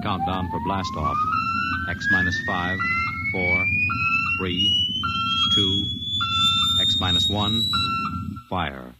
countdown for blast-off. X minus 5, 4, 3, 2, X minus 1, fire.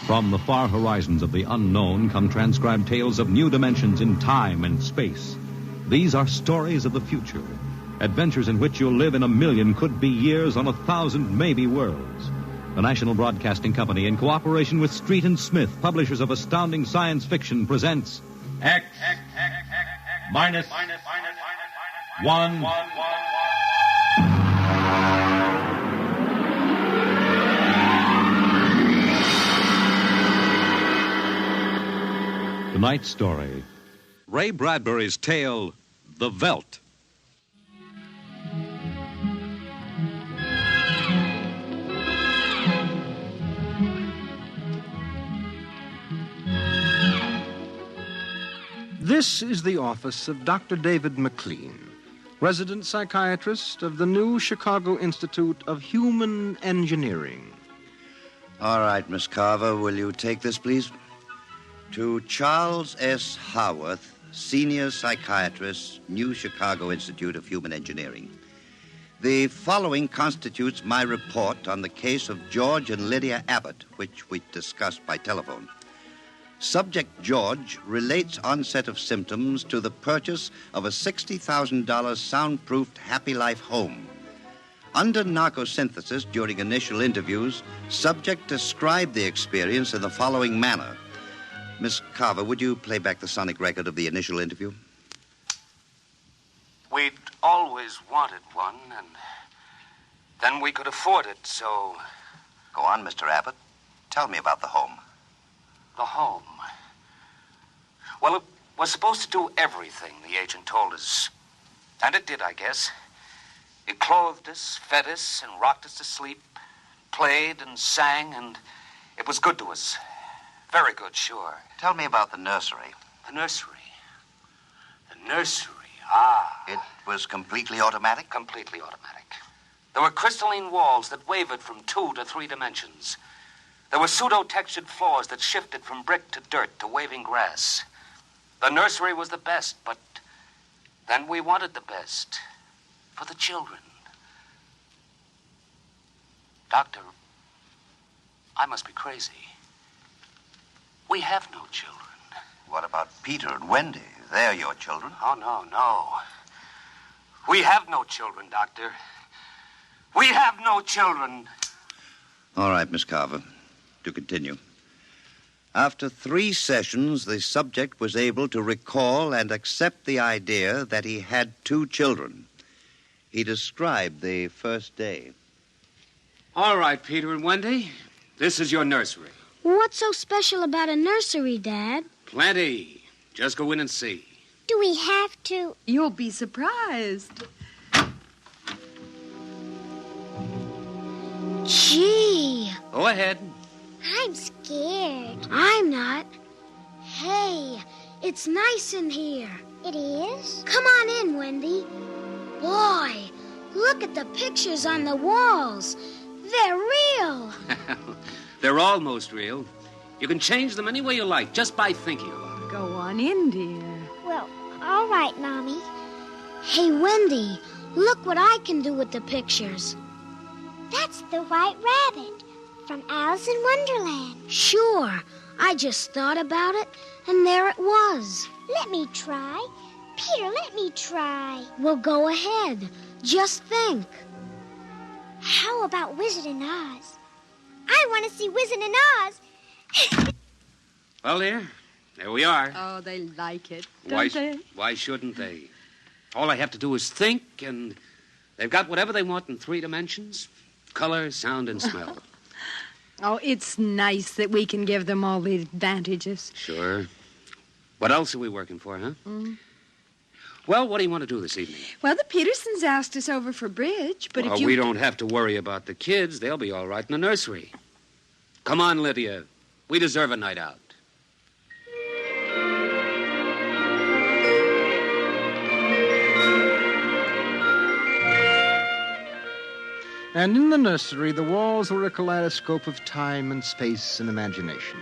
From the far horizons of the unknown come transcribed tales of new dimensions in time and space. These are stories of the future, adventures in which you'll live in 1,000,000 could-be years on 1,000 maybe worlds. The National Broadcasting Company, in cooperation with Street and Smith, publishers of astounding science fiction, presents X minus 1. Tonight's story, Ray Bradbury's tale, The Veldt. This is the office of Dr. David McLean, resident psychiatrist of the new Chicago Institute of Human Engineering. All right, Miss Carver, will you take this, please? To Charles S. Haworth, senior psychiatrist, New Chicago Institute of Human Engineering. The following constitutes my report on the case of George and Lydia Abbott, which we discussed by telephone. Subject George relates onset of symptoms to the purchase of a $60,000 soundproofed Happy Life home. Under narcosynthesis during initial interviews, subject described the experience in the following manner. Miss Carver, would you play back the sonic record of the initial interview? We'd always wanted one, and then we could afford it, so... Go on, Mr. Abbott. Tell me about the home. The home. Well, it was supposed to do everything the agent told us. And it did, I guess. It clothed us, fed us, and rocked us to sleep, played and sang, and it was good to us. Very good, sure. Tell me about the nursery. The nursery. It was completely automatic? Completely automatic. There were crystalline walls that wavered from 2 to 3 dimensions. There were pseudo-textured floors that shifted from brick to dirt to waving grass. The nursery was the best, but then we wanted the best for the children. Doctor, I must be crazy. We have no children. What about Peter and Wendy? They're your children. Oh, no. We have no children, Doctor. We have no children. All right, Miss Carver. To continue. After 3 sessions, the subject was able to recall and accept the idea that he had 2 children. He described the first day. All right, Peter and Wendy. This is your nursery. What's so special about a nursery, Dad? Plenty. Just go in and see. Do we have to? You'll be surprised. Gee. Go ahead. I'm scared. I'm not. Hey, it's nice in here. It is? Come on in, Wendy. Boy, look at the pictures on the walls. They're real. They're almost real. You can change them any way you like, just by thinking about it. Go on in, dear. Well, all right, Mommy. Hey, Wendy, look what I can do with the pictures. That's the White Rabbit from Alice in Wonderland. Sure. I just thought about it, and there it was. Let me try. Peter, let me try. Well, go ahead. Just think. How about Wizard in Oz? I want to see Wizard in Oz. Well, dear, there we are. Oh, they like it, don't they? Why shouldn't they? All I have to do is think, and they've got whatever they want in 3 dimensions. Color, sound, and smell. Oh, it's nice that we can give them all the advantages. Sure. What else are we working for, huh? Well, what do you want to do this evening? Well, the Petersons asked us over for bridge, but if you... We don't have to worry about the kids. They'll be all right in the nursery. Come on, Lydia. We deserve a night out. And in the nursery, the walls were a kaleidoscope of time and space and imagination.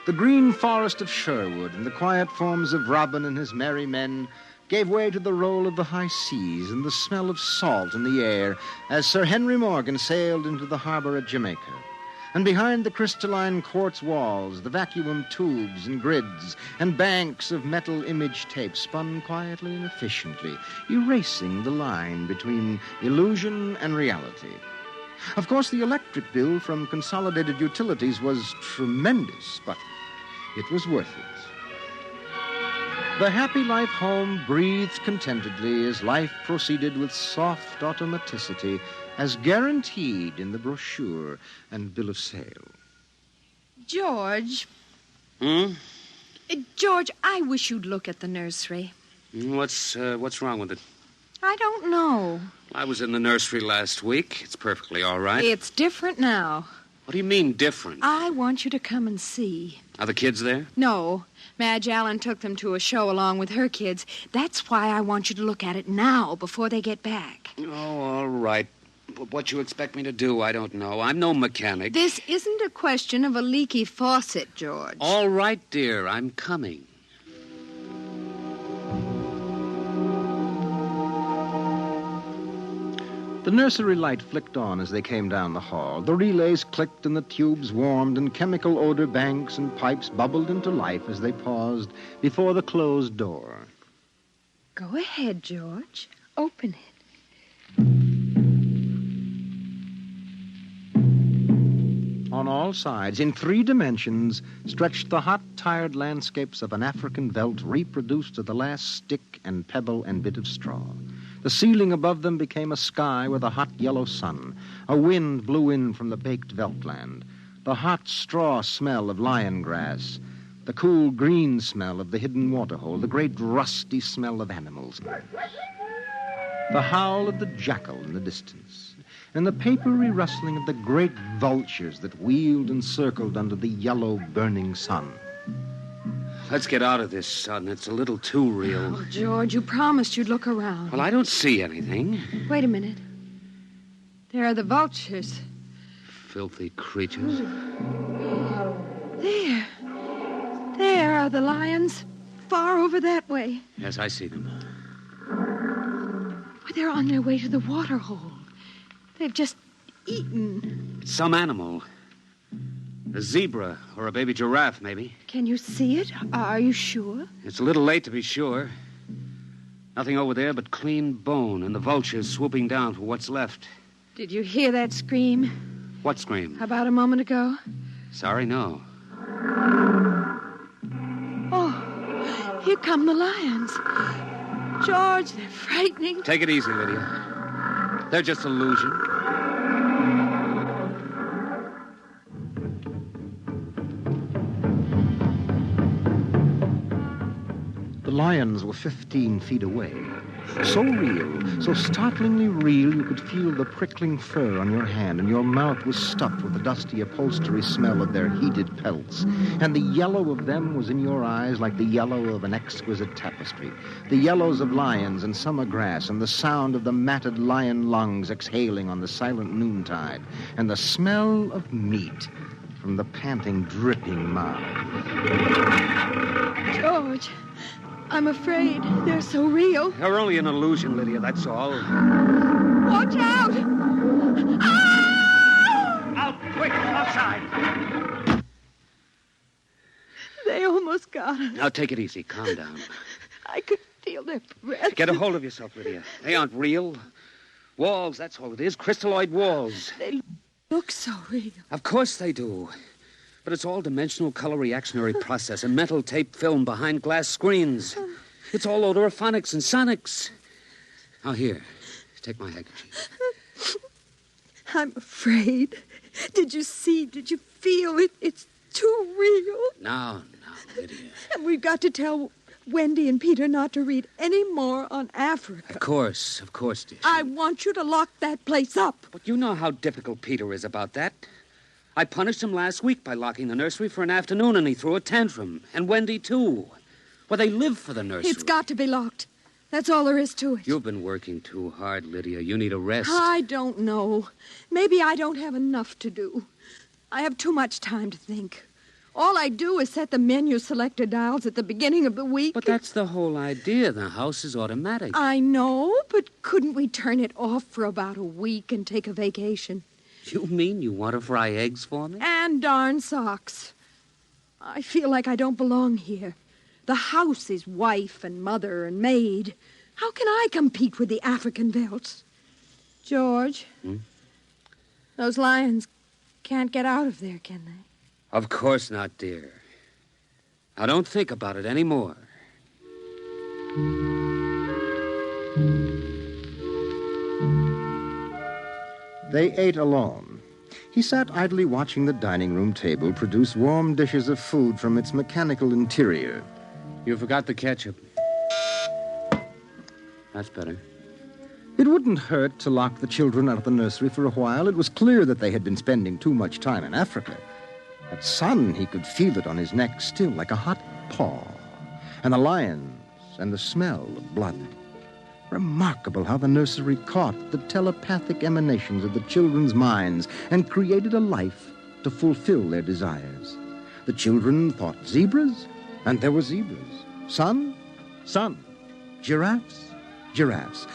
The green forest of Sherwood and the quiet forms of Robin and his merry men gave way to the roll of the high seas and the smell of salt in the air as Sir Henry Morgan sailed into the harbor at Jamaica. And behind the crystalline quartz walls, the vacuum tubes and grids and banks of metal image tape spun quietly and efficiently, erasing the line between illusion and reality. Of course, the electric bill from Consolidated Utilities was tremendous, but it was worth it. The happy life home breathed contentedly as life proceeded with soft automaticity as guaranteed in the brochure and bill of sale. George. George, I wish you'd look at the nursery. What's wrong with it? I don't know. I was in the nursery last week. It's perfectly all right. It's different now. What do you mean, different? I want you to come and see. Are the kids there? No. Madge Allen took them to a show along with her kids. That's why I want you to look at it now, before they get back. Oh, all right. What you expect me to do, I don't know. I'm no mechanic. This isn't a question of a leaky faucet, George. All right, dear. I'm coming. The nursery light flicked on as they came down the hall. The relays clicked and the tubes warmed and chemical odor banks and pipes bubbled into life as they paused before the closed door. Go ahead, George. Open it. On all sides, in 3 dimensions, stretched the hot, tired landscapes of an African veldt reproduced to the last stick and pebble and bit of straw. The ceiling above them became a sky with a hot yellow sun. A wind blew in from the baked veldtland. The hot straw smell of lion grass. The cool green smell of the hidden waterhole. The great rusty smell of animals. The howl of the jackal in the distance. And the papery rustling of the great vultures that wheeled and circled under the yellow burning sun. Let's get out of this, son. It's a little too real. Oh, George, you promised you'd look around. Well, I don't see anything. Wait a minute. There are the vultures. Filthy creatures. There are the lions. Far over that way. Yes, I see them. They're on their way to the waterhole. They've just eaten. It's some animal. A zebra or a baby giraffe, maybe. Can you see it? Are you sure? It's a little late to be sure. Nothing over there but clean bone and the vultures swooping down for what's left. Did you hear that scream? What scream? About a moment ago. Sorry, no. Oh, here come the lions. George, they're frightening. Take it easy, Lydia. They're just illusion. The lions were 15 feet away. So real, so startlingly real, you could feel the prickling fur on your hand, and your mouth was stuffed with the dusty upholstery smell of their heated pelts. And the yellow of them was in your eyes like the yellow of an exquisite tapestry. The yellows of lions and summer grass, and the sound of the matted lion lungs exhaling on the silent noontide, and the smell of meat from the panting, dripping mouth. George, I'm afraid they're so real. They're only an illusion, Lydia, that's all. Watch out! Ah! Out, quick, outside! They almost got us. Now, take it easy. Calm down. I could feel their breath. Get a hold of yourself, Lydia. They aren't real. Walls, that's all it is. Crystalloid walls. They look so real. Of course they do. But it's all dimensional color reactionary process and metal tape film behind glass screens. It's all odorophonics and sonics. Now, here, take my handkerchief. I'm afraid. Did you see? Did you feel it? It's too real. Now, Lydia. And we've got to tell Wendy and Peter not to read any more on Africa. Of course, dear. I want you to lock that place up. But you know how difficult Peter is about that. I punished him last week by locking the nursery for an afternoon, and he threw a tantrum. And Wendy, too. Well, they live for the nursery. It's got to be locked. That's all there is to it. You've been working too hard, Lydia. You need a rest. I don't know. Maybe I don't have enough to do. I have too much time to think. All I do is set the menu selector dials at the beginning of the week. But that's the whole idea. The house is automatic. I know, but couldn't we turn it off for about a week and take a vacation? You mean you want to fry eggs for me? And darn socks. I feel like I don't belong here. The house is wife and mother and maid. How can I compete with the African Veldts? George, those lions can't get out of there, can they? Of course not, dear. Now, don't think about it anymore. They ate alone. He sat idly watching the dining room table produce warm dishes of food from its mechanical interior. You forgot the ketchup. That's better. It wouldn't hurt to lock the children out of the nursery for a while. It was clear that they had been spending too much time in Africa. That sun, he could feel it on his neck still, like a hot paw. And the lions, and the smell of blood. Remarkable how the nursery caught the telepathic emanations of the children's minds and created a life to fulfill their desires. The children thought zebras, and there were zebras. Sun, sun. Giraffes, giraffes.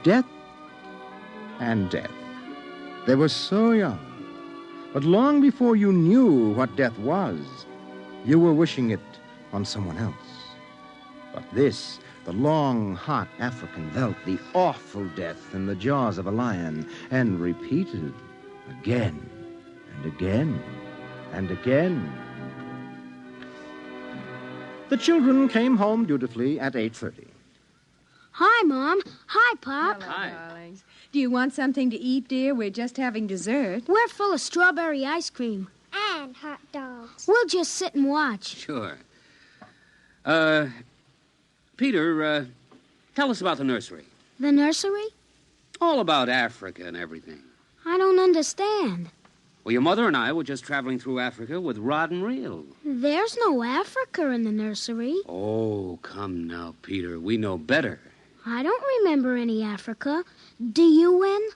Death, and death. They were so young. But long before you knew what death was, you were wishing it on someone else. But this, the long, hot African veldt, the awful death in the jaws of a lion, and repeated again and again and again. The children came home dutifully at 8:30. Hi, Mom. Hi, Pop. Hello, darlings. Do you want something to eat, dear? We're just having dessert. We're full of strawberry ice cream. And hot dogs. We'll just sit and watch. Sure. Peter, tell us about the nursery. The nursery? All about Africa and everything. I don't understand. Well, your mother and I were just traveling through Africa with rod and reel. There's no Africa in the nursery. Oh, come now, Peter. We know better. I don't remember any Africa. Do you, Wen?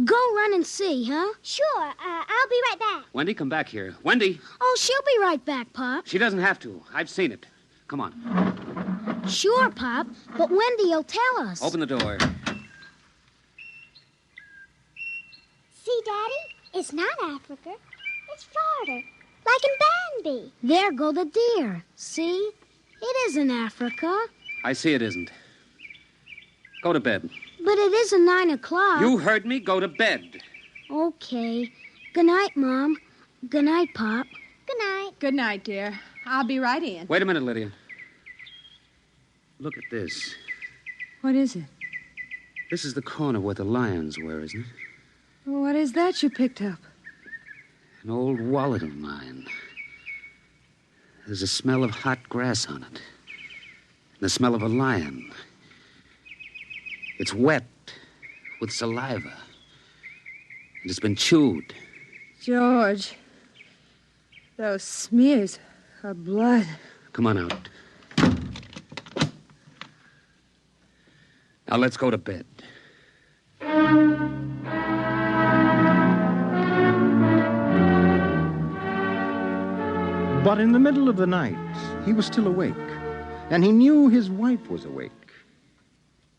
Go run and see, huh? Sure. I'll be right back. Wendy, come back here. Wendy! Oh, she'll be right back, Pop. She doesn't have to. I've seen it. Come on. Sure, Pop, but Wendy'll tell us. Open the door. See, Daddy? It's not Africa. It's Florida. Like in Bambi. There go the deer. See? It isn't Africa. I see it isn't. Go to bed. But it isn't 9 o'clock. You heard me. Go to bed. Okay. Good night, Mom. Good night, Pop. Good night. Good night, dear. I'll be right in. Wait a minute, Lydia. Look at this. What is it? This is the corner where the lions were, isn't it? What is that you picked up? An old wallet of mine. There's a smell of hot grass on it. And the smell of a lion. It's wet with saliva. And it's been chewed. George, those smears are blood. Come on out. Now let's go to bed. But in the middle of the night, he was still awake, and he knew his wife was awake.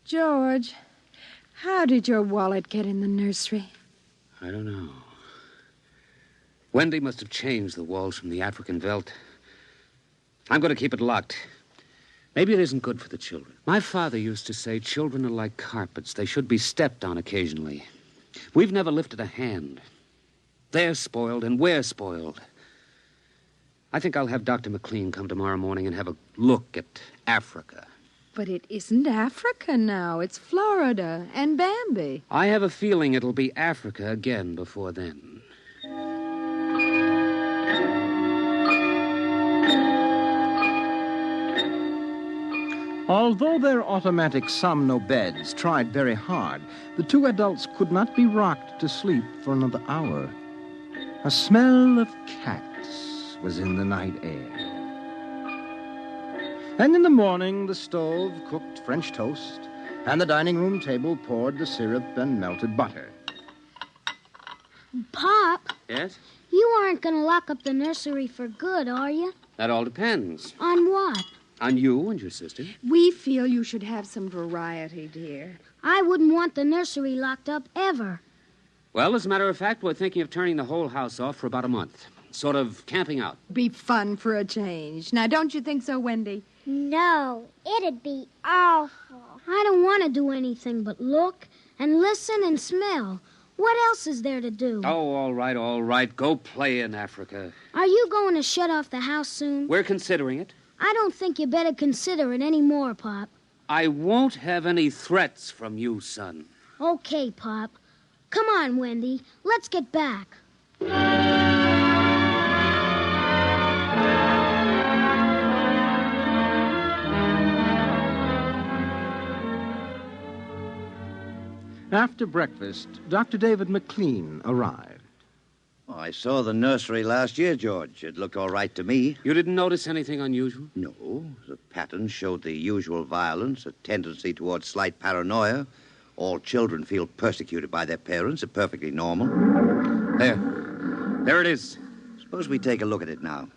George, how did your wallet get in the nursery? I don't know. Wendy must have changed the walls from the African veldt. I'm going to keep it locked. Maybe it isn't good for the children. My father used to say children are like carpets. They should be stepped on occasionally. We've never lifted a hand. They're spoiled and we're spoiled. I think I'll have Dr. McLean come tomorrow morning and have a look at Africa. But it isn't Africa now. It's Florida and Bambi. I have a feeling it'll be Africa again before then. Although their automatic somno beds tried very hard, the two adults could not be rocked to sleep for another hour. A smell of cats was in the night air. And in the morning, the stove cooked French toast, and the dining room table poured the syrup and melted butter. Pop, Yes? you aren't going to lock up the nursery for good, are you? That all depends. On what? On you and your sister. We feel you should have some variety, dear. I wouldn't want the nursery locked up ever. Well, as a matter of fact, we're thinking of turning the whole house off for about a month. Sort of camping out. Be fun for a change. Now, don't you think so, Wendy? No, it'd be awful. I don't want to do anything but look and listen and smell. What else is there to do? Oh, all right. Go play in Africa. Are you going to shut off the house soon? We're considering it. I don't think you better consider it any more, Pop. I won't have any threats from you, son. Okay, Pop. Come on, Wendy. Let's get back. After breakfast, Dr. David McLean arrived. Oh, I saw the nursery last year, George. It looked all right to me. You didn't notice anything unusual? No, the pattern showed the usual violence, a tendency towards slight paranoia. All children feel persecuted by their parents. It's perfectly normal. There it is. Suppose we take a look at it now.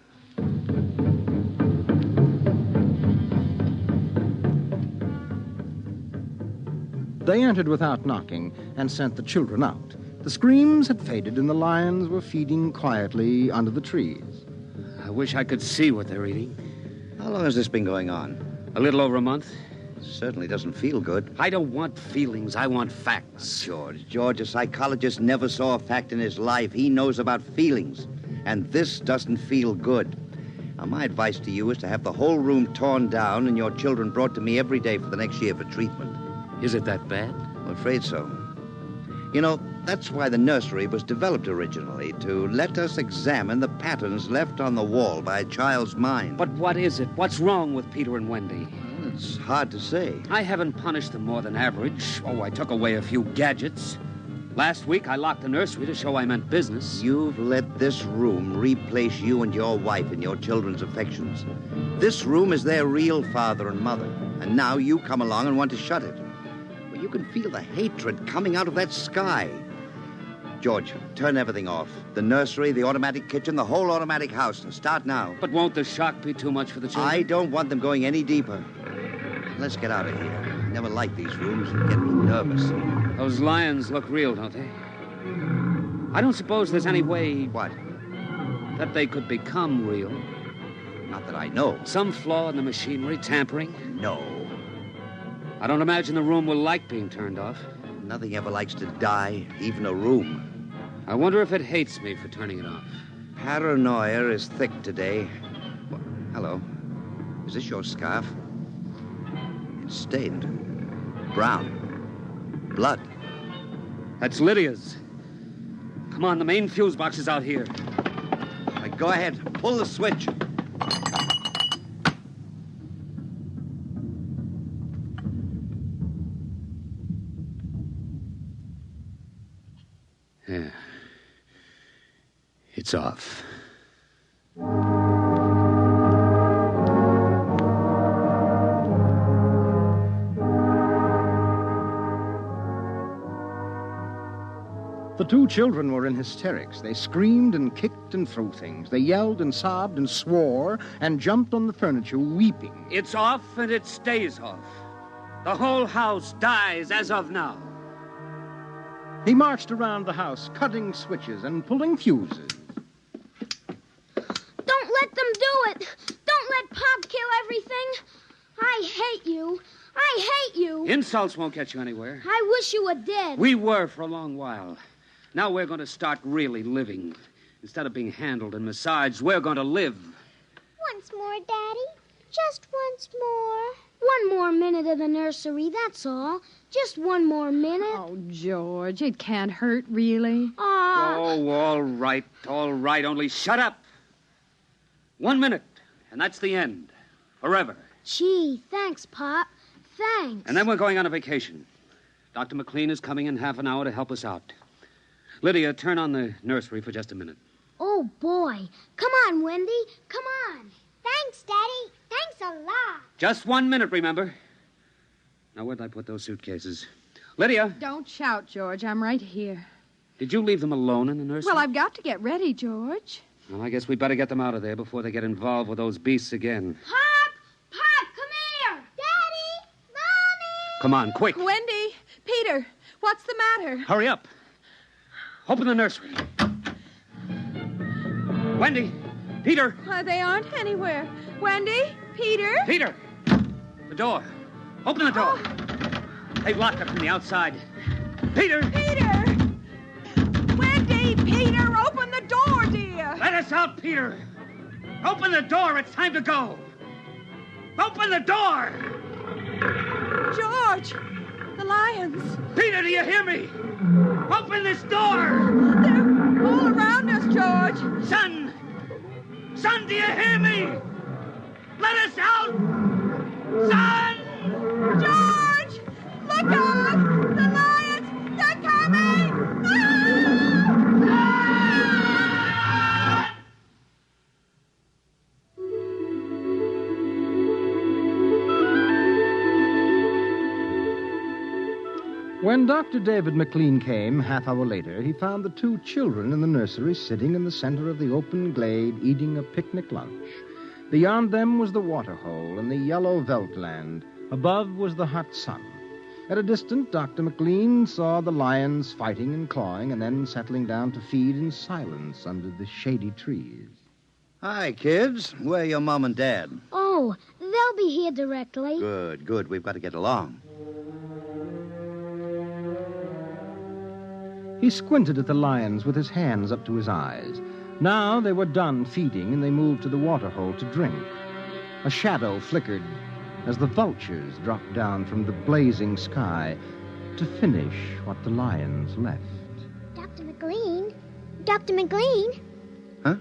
They entered without knocking and sent the children out. The screams had faded and the lions were feeding quietly under the trees. I wish I could see what they're eating. How long has this been going on? A little over a month. Certainly doesn't feel good. I don't want feelings. I want facts. George, a psychologist never saw a fact in his life. He knows about feelings. And this doesn't feel good. Now, my advice to you is to have the whole room torn down and your children brought to me every day for the next year for treatment. Is it that bad? I'm afraid so. You know, that's why the nursery was developed originally, to let us examine the patterns left on the wall by a child's mind. But what is it? What's wrong with Peter and Wendy? Well, it's hard to say. I haven't punished them more than average. Oh, I took away a few gadgets. Last week, I locked the nursery to show I meant business. You've let this room replace you and your wife in your children's affections. This room is their real father and mother. And now you come along and want to shut it. Well, you can feel the hatred coming out of that sky. George, turn everything off. The nursery, the automatic kitchen, the whole automatic house. And start now. But won't the shock be too much for the children? I don't want them going any deeper. Let's get out of here. I never like these rooms. They get me nervous. Those lions look real, don't they? I don't suppose there's any way... What? That they could become real. Not that I know. Some flaw in the machinery, tampering? No. I don't imagine the room will like being turned off. Nothing ever likes to die, even a room. I wonder if it hates me for turning it off. Paranoia is thick today. Well, hello. Is this your scarf? It's stained. Brown. Blood. That's Lydia's. Come on, the main fuse box is out here. Right, go ahead. Pull the switch. Yeah. It's off. The two children were in hysterics. They screamed and kicked and threw things. They yelled and sobbed and swore and jumped on the furniture, weeping. It's off and it stays off. The whole house dies as of now. He marched around the house, cutting switches and pulling fuses. Don't let them do it. Don't let Pop kill everything. I hate you. I hate you. Insults won't get you anywhere. I wish you were dead. We were for a long while. Now we're going to start really living. Instead of being handled and massaged, we're going to live. Once more, Daddy. Just once more. One more minute of the nursery, that's all. Just one more minute. Oh, George, it can't hurt, really. Oh, all right. Only shut up. 1 minute, and that's the end. Forever. Gee, thanks, Pop. Thanks. And then we're going on a vacation. Dr. McLean is coming in half an hour to help us out. Lydia, turn on the nursery for just a minute. Oh, boy. Come on, Wendy. Come on. Thanks, Daddy. Thanks a lot. Just 1 minute, remember? Now, where'd I put those suitcases? Lydia! Don't shout, George. I'm right here. Did you leave them alone in the nursery? Well, I've got to get ready, George. Well, I guess we'd better get them out of there before they get involved with those beasts again. Pop! Pop, come here! Daddy! Mommy! Come on, quick. Wendy! Peter! What's the matter? Hurry up. Open the nursery. Wendy! Peter! They aren't anywhere. Wendy? Peter? Peter! The door. Open the door. They've locked it from the outside. Peter! Peter! Wendy! Peter! Open the door, dear! Let us out, Peter! Open the door. It's time to go. Open the door! George! The lions! Peter, do you hear me? Open this door! They're all around us, George! Son! Son, do you hear me? Let us out! Son! George! Look out! The lions! They're coming! When Dr. David McLean came half hour later, he found the two children in the nursery sitting in the center of the open glade eating a picnic lunch. Beyond them was the waterhole and the yellow Veldt land. Above was the hot sun. At a distance, Dr. McLean saw the lions fighting and clawing and then settling down to feed in silence under the shady trees. Hi, kids. Where are your mom and dad? Oh, they'll be here directly. Good, good. We've got to get along. He squinted at the lions with his hands up to his eyes. Now they were done feeding, and they moved to the waterhole to drink. A shadow flickered as the vultures dropped down from the blazing sky to finish what the lions left. Dr. McLean? Dr. McLean? Huh?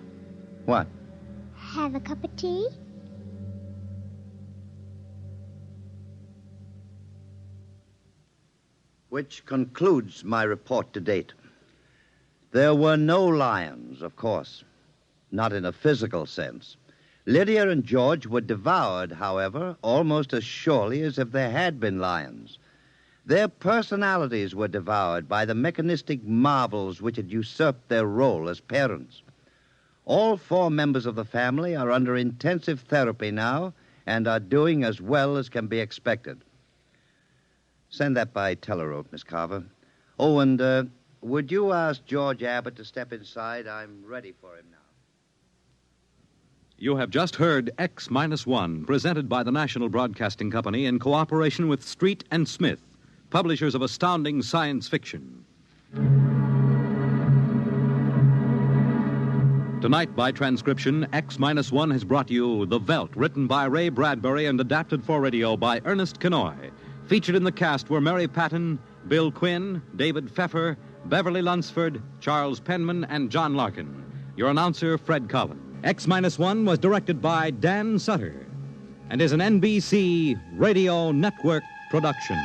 What? Have a cup of tea? Which concludes my report to date. There were no lions, of course. Not in a physical sense. Lydia and George were devoured, however, almost as surely as if there had been lions. Their personalities were devoured by the mechanistic marvels which had usurped their role as parents. All four members of the family are under intensive therapy now and are doing as well as can be expected. Send that by telerope, Miss Carver. Oh, and would you ask George Abbott to step inside? I'm ready for him now. You have just heard X-1, presented by the National Broadcasting Company in cooperation with Street and Smith, publishers of astounding science fiction. Tonight, by transcription, X-1 has brought you The Veldt, written by Ray Bradbury and adapted for radio by Ernest Kenoy. Featured in the cast were Mary Patton, Bill Quinn, David Pfeffer, Beverly Lunsford, Charles Penman, and John Larkin. Your announcer, Fred Collin. X-1 was directed by Dan Sutter and is an NBC Radio Network production.